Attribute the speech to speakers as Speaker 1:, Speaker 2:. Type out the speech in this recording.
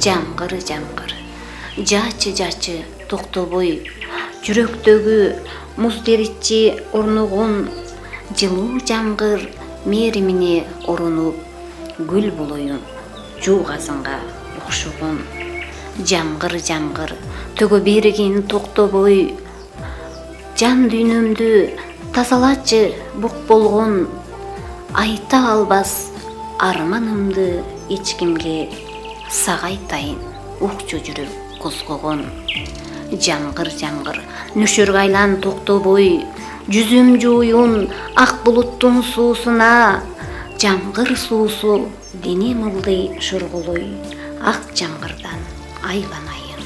Speaker 1: Жамгыр жамгыр жачы токтобой, жүрөктөгү муздеричи орногон, жылуу жамгыр мээримине орунуп, гүл болоюн жуугасынга окшогон. Жамгыр төгө бергин токтобой, жан дүйнөмдү тазалачы бук болгон, айта албас арманымды эч кимге, сага айтайын укчу жүрөк козгогон. Жамгыр нөшөргө айлан токтобой, жүзүм жууюн ак булуттун суусуна, жамгыр суусу денем ылдый шыргылой, ак жамгырдан айланайын.